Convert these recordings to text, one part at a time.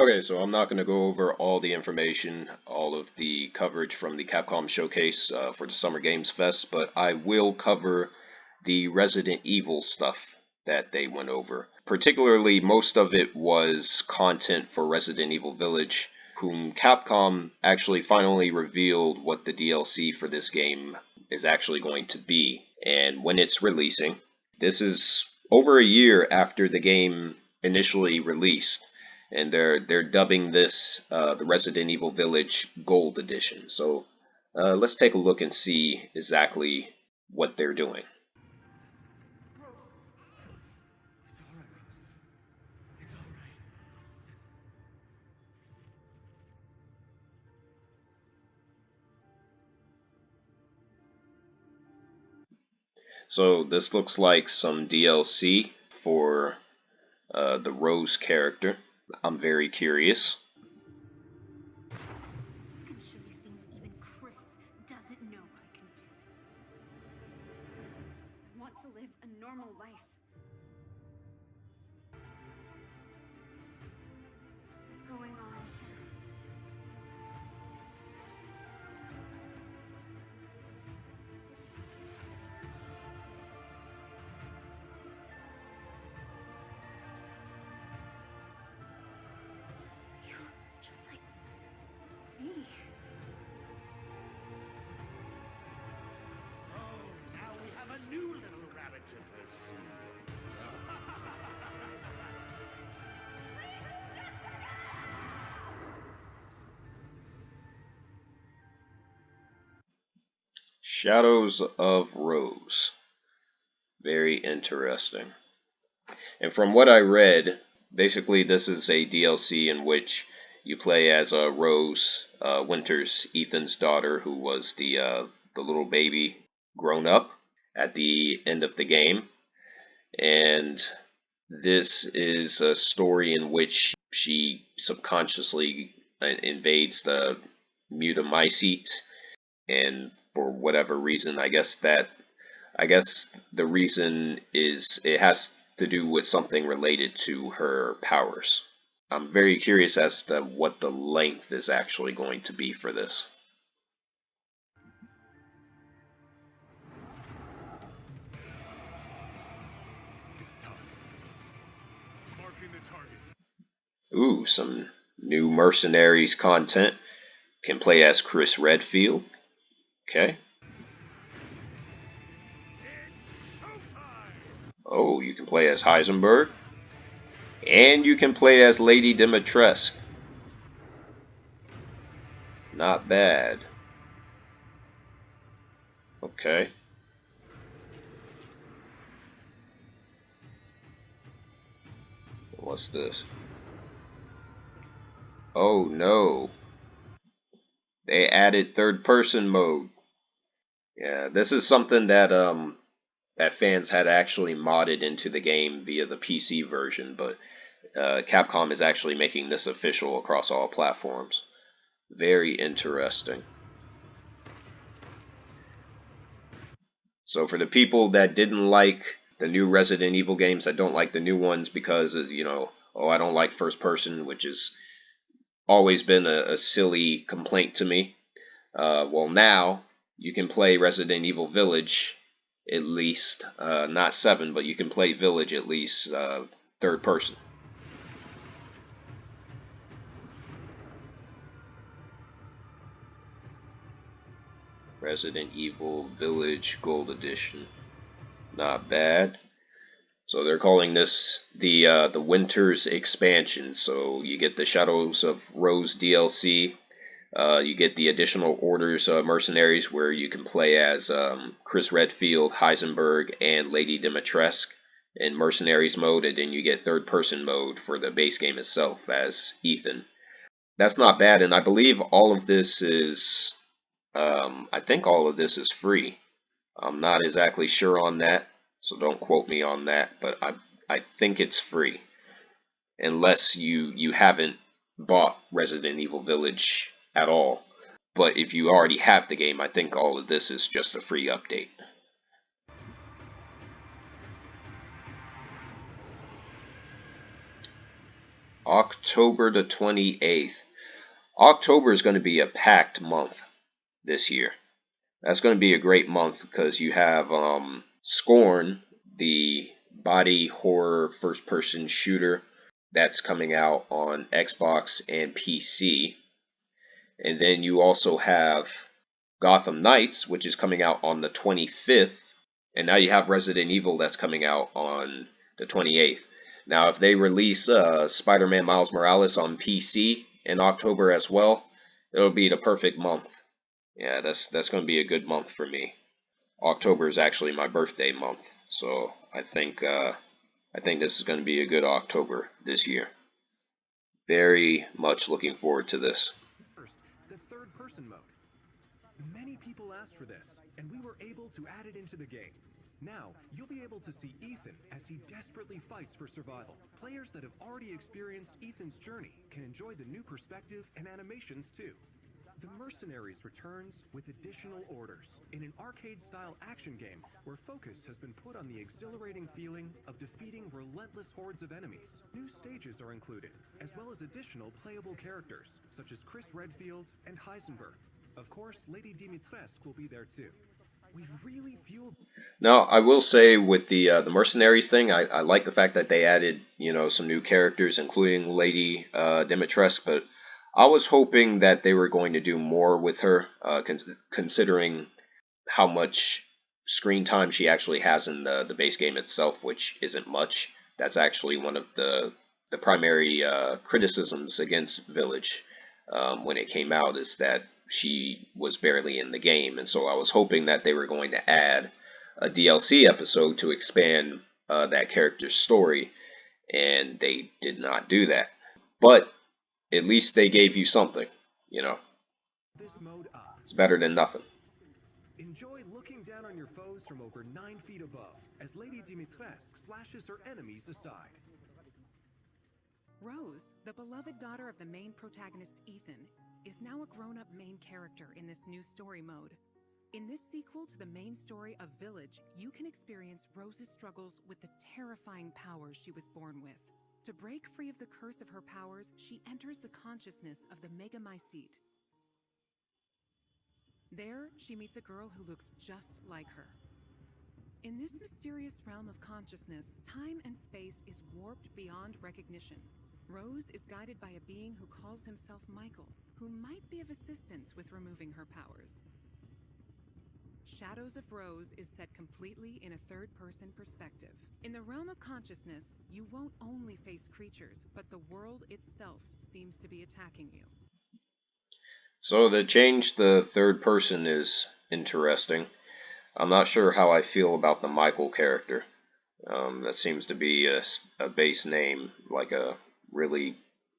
Okay, so I'm not going to go over all the information, all of the coverage from the Capcom showcase for the Summer Games Fest, but I will cover the Resident Evil stuff that they went over. Particularly, most of it was content for Resident Evil Village, whom Capcom actually finally revealed what the DLC for this game is actually going to be and when it's releasing. This is over a year after the game initially released, and they're dubbing this the Resident Evil Village Gold Edition. So let's take a look and see exactly what they're doing. It's all right, Rose. It's all right. So this looks like some DLC for the Rose character. I'm very curious. I can show you things even Chris doesn't know I can do. I want to live a normal life. What is going on? You look just like me. Oh, now we have a new little rabbit to pursue. Shadows of Rose. Very interesting. And from what I read, basically this is a DLC in which you play as Rose Winters, Ethan's daughter, who was the little baby grown up at the end of the game. And this is a story in which she subconsciously invades the Mutamycete, and for whatever reason, I guess the reason is it has to do with something related to her powers. I'm very curious as to what the length is actually going to be for this. It's time. Marking the target. Ooh, some new mercenaries content. Can play as Chris Redfield. Okay. It's showtime! Oh, you can play as Heisenberg. And you can play as Lady Dimitrescu. Not bad. Okay. What's this? Oh no. They added third person mode. Yeah, this is something that fans had actually modded into the game via the PC version, but Capcom is actually making this official across all platforms. Very interesting. So for the people that didn't like the new Resident Evil games, that don't like the new ones because of, oh, I don't like first person, which has always been a silly complaint to me. Well, now you can play Resident Evil Village at least, not 7, but you can play Village at least third person. Resident Evil Village Gold Edition. Not bad. So they're calling this the Winter's expansion. So you get the Shadows of Rose DLC. You get the additional orders mercenaries where you can play as Chris Redfield, Heisenberg, and Lady Dimitrescu in mercenaries mode, and then you get third person mode for the base game itself as Ethan. That's not bad, and I believe all of this is I think all of this is free. I'm not exactly sure on that, so don't quote me on that, but I think it's free. Unless you haven't bought Resident Evil Village at all. But if you already have the game, I think all of this is just a free update. October the 28th. October is going to be a packed month this year. That's going to be a great month because you have Scorn, the body horror first-person shooter that's coming out on Xbox and PC. And then you also have Gotham Knights, which is coming out on the 25th. And now you have Resident Evil that's coming out on the 28th. Now, if they release Spider-Man Miles Morales on PC in October as well, it'll be the perfect month. Yeah, that's going to be a good month for me. October is actually my birthday month, so I think this is going to be a good October this year. Very much looking forward to this. First, the third-person mode. Many people asked for this, and we were able to add it into the game. Now, you'll be able to see Ethan as he desperately fights for survival. Players that have already experienced Ethan's journey can enjoy the new perspective and animations too. The Mercenaries returns with additional orders in an arcade-style action game where focus has been put on the exhilarating feeling of defeating relentless hordes of enemies. New stages are included, as well as additional playable characters, such as Chris Redfield and Heisenberg. Of course, Lady Dimitrescu will be there too. We've really fueled... Now, I will say with the Mercenaries thing, I like the fact that they added, some new characters, including Lady Dimitrescu, but I was hoping that they were going to do more with her, considering how much screen time she actually has in the base game itself, which isn't much. That's actually one of the primary criticisms against Village when it came out, is that she was barely in the game, and so I was hoping that they were going to add a DLC episode to expand that character's story, and they did not do that. But at least they gave you something, this mode up. It's better than nothing. Enjoy looking down on your foes from over 9 feet above as Lady Dimitrescu slashes her enemies aside. Rose, the beloved daughter of the main protagonist Ethan, is now a grown-up main character in this new story mode. In this sequel to the main story of Village, you can experience Rose's struggles with the terrifying powers she was born with. To break free of the curse of her powers, she enters the consciousness of the Megamycete. There, she meets a girl who looks just like her. In this mysterious realm of consciousness, time and space is warped beyond recognition. Rose is guided by a being who calls himself Michael, who might be of assistance with removing her powers. Shadows of Rose is set completely in a third-person perspective. In the realm of consciousness, you won't only face creatures, but the world itself seems to be attacking you. So the change to third person is interesting. I'm not sure how I feel about the Michael character. That seems to be a base name, like a really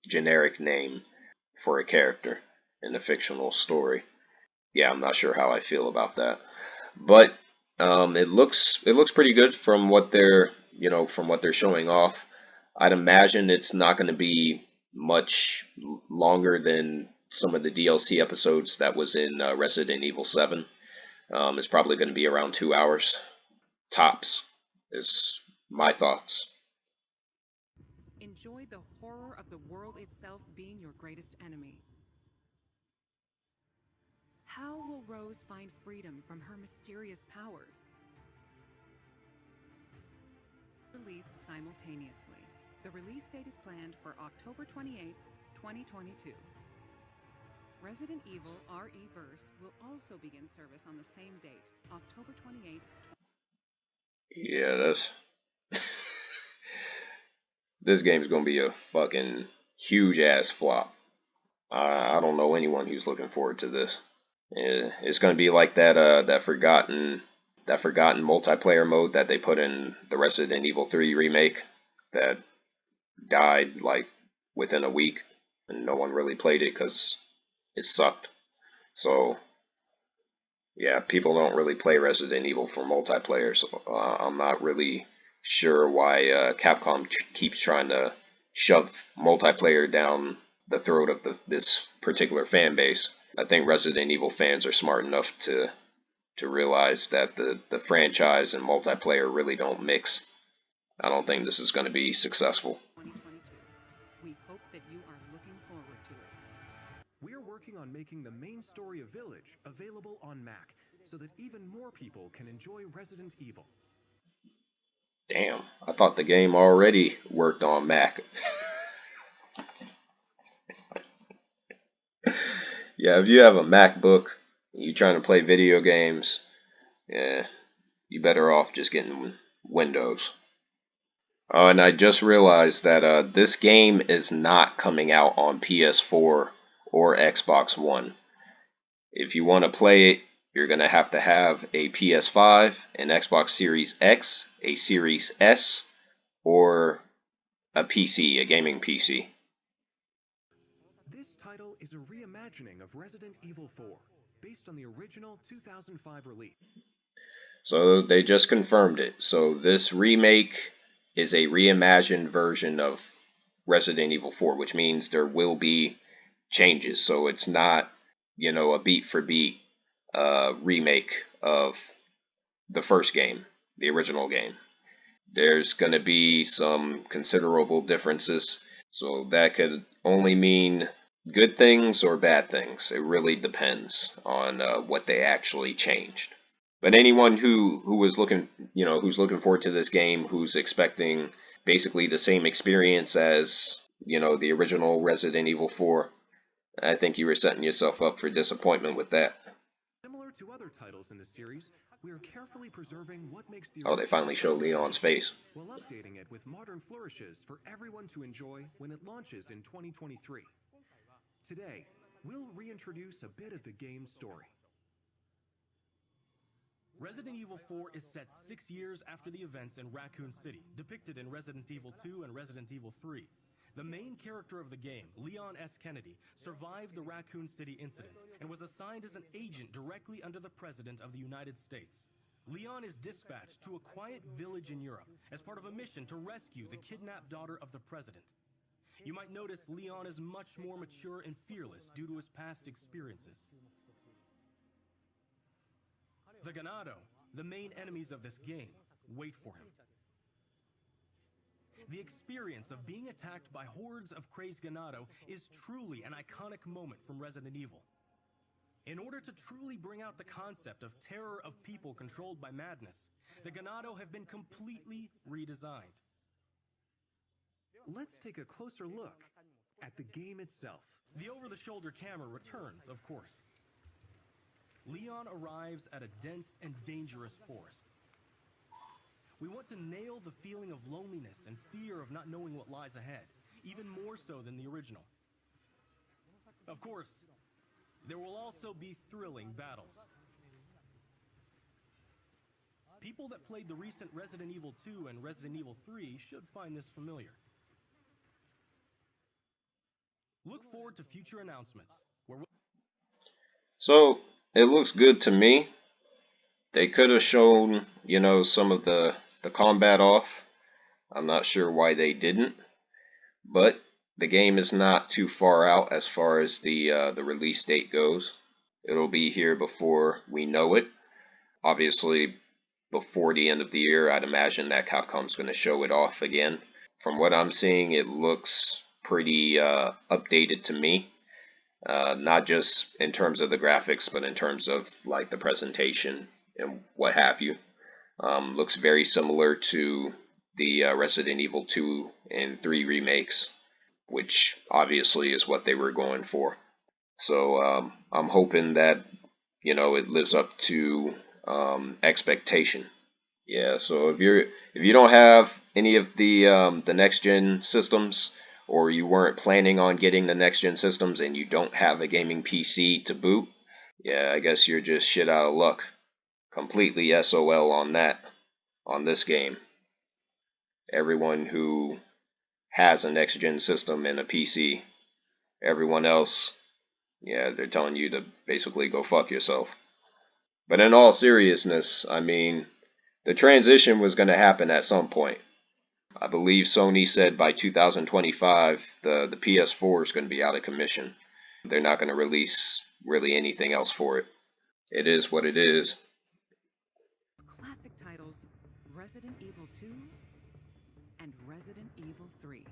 generic name for a character in a fictional story. Yeah, I'm not sure how I feel about that. But it looks pretty good from what they're showing off. I'd imagine it's not going to be much longer than some of the DLC episodes that was in Resident Evil 7. It's probably going to be around 2 hours tops. Is my thoughts. Enjoy the horror of the world itself being your greatest enemy. How will Rose find freedom from her mysterious powers? Released simultaneously. The release date is planned for October 28th, 2022. Resident Evil RE-Verse will also begin service on the same date, October 28th. Yeah, that's... This game's gonna be a fucking huge-ass flop. I don't know anyone who's looking forward to this. It's gonna be like that forgotten multiplayer mode that they put in the Resident Evil 3 remake that died like within a week, and no one really played it because it sucked. So yeah, people don't really play Resident Evil for multiplayer. So I'm not really sure why Capcom keeps trying to shove multiplayer down the throat of this particular fan base. I think Resident Evil fans are smart enough to realize that the franchise and multiplayer really don't mix. I don't think this is going to be successful. 2022. We hope working on making the main story of Village available on Mac, so that even more people can enjoy Resident Evil. Damn, I thought the game already worked on Mac. Yeah, if you have a MacBook, you're trying to play video games, yeah, you better off just getting Windows. Oh, and I just realized that this game is not coming out on PS4 or Xbox One. If you want to play it, you're going to have a PS5, an Xbox Series X, a Series S, or a PC, a gaming PC. This title is a reimagining of Resident Evil 4, based on the original 2005 release. So they just confirmed it. So this remake is a reimagined version of Resident Evil 4, which means there will be changes. So it's not, a beat for beat remake of the first game, the original game. There's going to be some considerable differences. So that could only mean good things or bad things. It really depends on what they actually changed. But anyone who was looking, who's looking forward to this game, who's expecting basically the same experience as, the original Resident Evil 4, I think you were setting yourself up for disappointment with that. Similar to other titles in the series, we are carefully preserving what makes the Oh, they finally show Leon's face. while updating it with modern flourishes for everyone to enjoy when it launches in 2023. Today, we'll reintroduce a bit of the game's story. Resident Evil 4 is set 6 years after the events in Raccoon City, depicted in Resident Evil 2 and Resident Evil 3. The main character of the game, Leon S. Kennedy, survived the Raccoon City incident and was assigned as an agent directly under the President of the United States. Leon is dispatched to a quiet village in Europe as part of a mission to rescue the kidnapped daughter of the President. You might notice Leon is much more mature and fearless due to his past experiences. The Ganado, the main enemies of this game, wait for him. The experience of being attacked by hordes of crazed Ganado is truly an iconic moment from Resident Evil. In order to truly bring out the concept of terror of people controlled by madness, the Ganado have been completely redesigned. Let's take a closer look at the game itself. The over-the-shoulder camera returns, of course. Leon arrives at a dense and dangerous forest. We want to nail the feeling of loneliness and fear of not knowing what lies ahead, even more so than the original. Of course, there will also be thrilling battles. People that played the recent Resident Evil 2 and Resident Evil 3 should find this familiar. Look forward to future announcements. So it looks good to me. They could have shown, some of the combat off. I'm not sure why they didn't, but the game is not too far out as far as the release date goes. It'll be here before we know it. Obviously, before the end of the year, I'd imagine that Capcom's going to show it off again. From what I'm seeing, it looks pretty updated to me. Not just in terms of the graphics, but in terms of like the presentation and what have you. Looks very similar to the Resident Evil 2 and 3 remakes, which obviously is what they were going for. So I'm hoping that it lives up to expectation. Yeah. So if you don't have any of the next gen systems, or you weren't planning on getting the next gen systems and you don't have a gaming PC to boot, yeah, I guess you're just shit out of luck. Completely SOL on this game. Everyone who has a next gen system and a PC, everyone else, yeah, they're telling you to basically go fuck yourself. But in all seriousness, I mean, the transition was going to happen at some point. I believe Sony said by 2025 the PS4 is going to be out of commission. They're not going to release really anything else for it. It is what it is. Classic titles Resident Evil 2 and Resident Evil 3.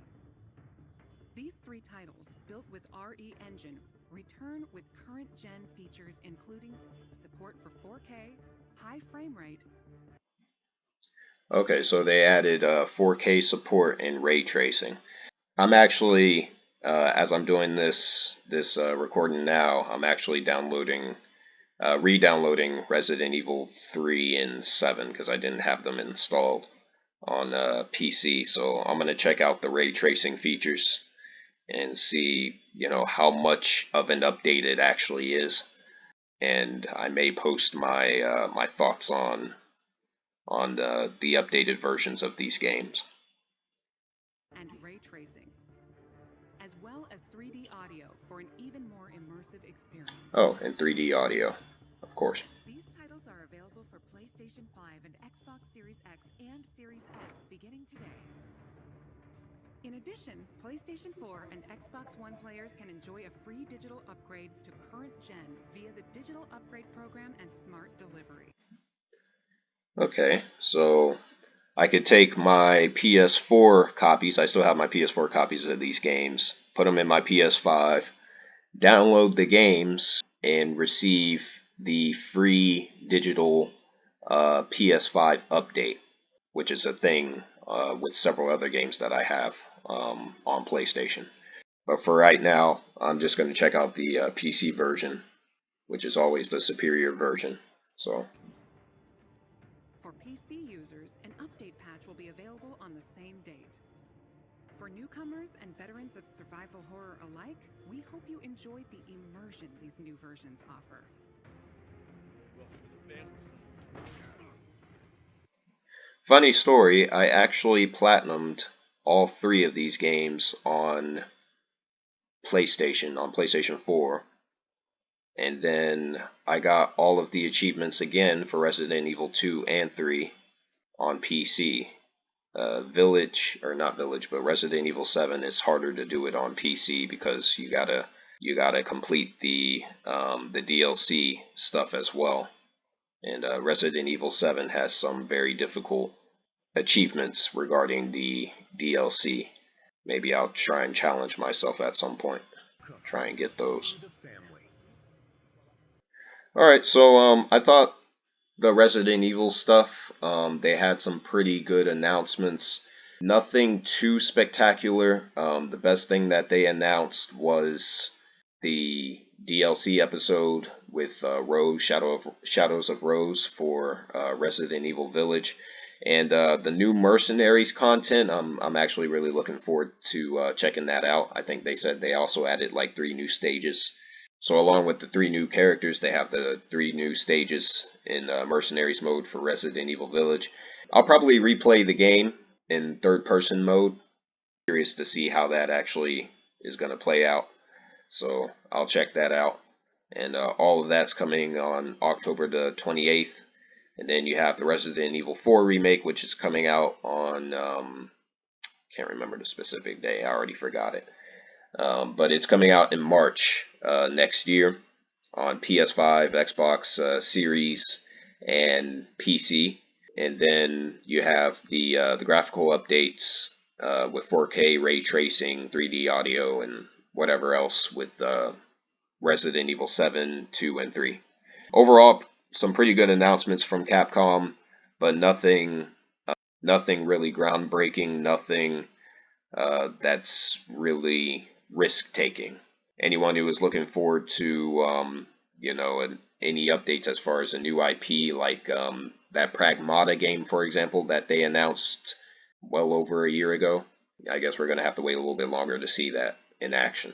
These 3 titles, built with RE Engine, return with current-gen features including support for 4K, high frame rate. Okay, so they added 4K support and ray tracing. I'm actually, as I'm doing this recording now, I'm actually re-downloading Resident Evil 3 and 7 because I didn't have them installed on PC. So I'm gonna check out the ray tracing features and see, how much of an update it actually is. And I may post my my thoughts on the updated versions of these games. And ray tracing, as well as 3D audio for an even more immersive experience. Oh, and 3D audio, of course. These titles are available for PlayStation 5 and Xbox Series X and Series S beginning today. In addition, PlayStation 4 and Xbox One players can enjoy a free digital upgrade to current gen via the Digital Upgrade Program and Smart Delivery. Okay, so I could take my PS4 copies, I still have my PS4 copies of these games, put them in my PS5, download the games, and receive the free digital PS5 update, which is a thing with several other games that I have on PlayStation. But for right now, I'm just going to check out the PC version, which is always the superior version. So, For PC users, an update patch will be available on the same date. For newcomers and veterans of survival horror alike, we hope you enjoyed the immersion these new versions offer. funny story, I actually platinumed all 3 of these games on PlayStation 4. And then I got all of the achievements again for Resident Evil 2 and 3 on PC. Village, or not Village, but Resident Evil 7, it's harder to do it on PC because you gotta complete the DLC stuff as well. And Resident Evil 7 has some very difficult achievements regarding the DLC. Maybe I'll try and challenge myself at some point. Try and get those. The family. Alright, so I thought the Resident Evil stuff, they had some pretty good announcements. Nothing too spectacular. The best thing that they announced was the DLC episode with Rose, Shadows of Rose for Resident Evil Village, and the new Mercenaries content. I'm actually really looking forward to checking that out. I think they said they also added like 3 new stages. So along with the 3 new characters, they have the 3 new stages in Mercenaries mode for Resident Evil Village. I'll probably replay the game in third-person mode. Curious to see how that actually is going to play out. So I'll check that out. And all of that's coming on October the 28th. And then you have the Resident Evil 4 remake, which is coming out on, can't remember the specific day, I already forgot it. But it's coming out in March next year on PS5, Xbox Series, and PC. And then you have the graphical updates with 4K ray tracing, 3D audio, and whatever else with Resident Evil 7, 2, and 3. Overall, some pretty good announcements from Capcom, but nothing really groundbreaking, nothing that's really risk-taking. Anyone who is looking forward to, any updates as far as a new IP, like that Pragmata game, for example, that they announced well over a year ago, I guess we're going to have to wait a little bit longer to see that in action.